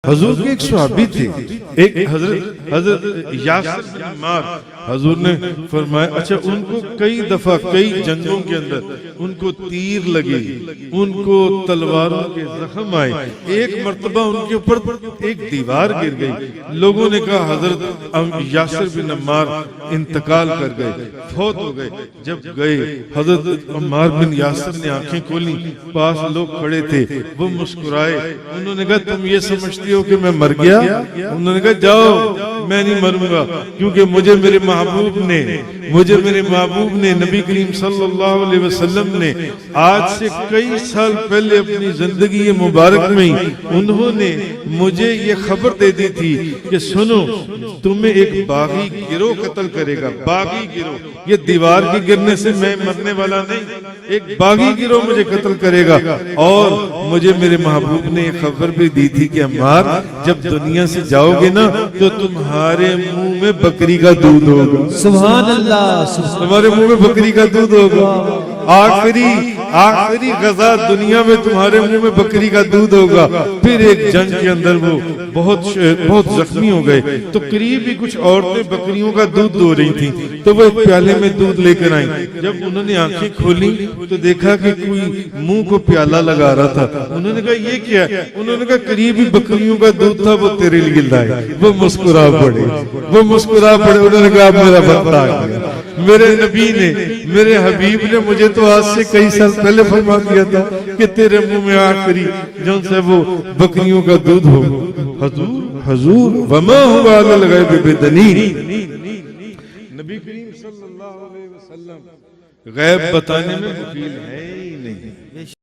حضور کے ایک صحابی تھے، ایک حضرت یاسر بن عمار، حضور نے فرمایا اچھا ان کو کئی دفعہ کئی جنگوں کے اندر ان کو تیر لگے، ان کو تلواروں کے زخم آئے، ایک مرتبہ ان کے اوپر ایک دیوار گر گئی، لوگوں نے کہا حضرت یاسر بن عمار انتقال کر گئے، فوت ہو گئے۔ جب گئے حضرت عمار بن یاسر نے آنکھیں کھولی، پاس لوگ کھڑے تھے، وہ مسکرائے، انہوں نے کہا تم یہ سمجھتی ہو کہ میں مر گیا؟ انہوں نے کہا جاؤ میں نہیں مروں گا، کیونکہ مجھے میرے محبوب نے نبی کریم صلی اللہ علیہ وسلم نے آج سے کئی سال پہلے اپنی زندگی مبارک میں انہوں نے مجھے یہ خبر دے دی تھی کہ سنو تمہیں ایک باغی گروہ قتل کرے گا، باغی گروہ، یہ دیوار کی گرنے سے میں مرنے والا نہیں، ایک باغی گروہ مجھے قتل کرے گا، اور مجھے میرے محبوب نے یہ خبر بھی دی تھی کہ عمار جب دنیا سے جاؤ گے نا تو تمہارے منہ میں بکری کا دودھ ہوگا، سبحان اللہ، تمہارے منہ میں بکری کا دودھ ہوگا، آخری غزہ دنیا میں تمہارے منہ میں بکری کا دودھ ہوگا۔ پھر ایک جنگ کے اندر وہ بہت زخمی ہو گئے، تو قریب ہی کچھ عورتیں بکریوں کا دودھ دو رہی تھیں، تو وہ ایک پیالے میں دودھ لے کر آئیں، جب انہوں نے آنکھیں کھولی تو دیکھا کہ کوئی منہ کو پیالہ لگا رہا تھا، انہوں نے کہا یہ کیا ہے؟ انہوں نے کہا قریب ہی بکریوں کا دودھ تھا، وہ تیرے لیے لائے۔ وہ مسکرا پڑے، انہوں نے کہا اب میرا وقت آ گیا، میرے نبی نے، میرے حبیب نے مجھے تو آج سے کئی سال پہلے فرما دیا تھا کہ تیرے منہ میں آخری جن سے وہ بکریوں کا دودھ ہو۔ حضور وما هو علی الغیب بدنین، نبی کریم صلی اللہ علیہ وسلم غیب بتانے میں وکیل ہے ہی نہیں۔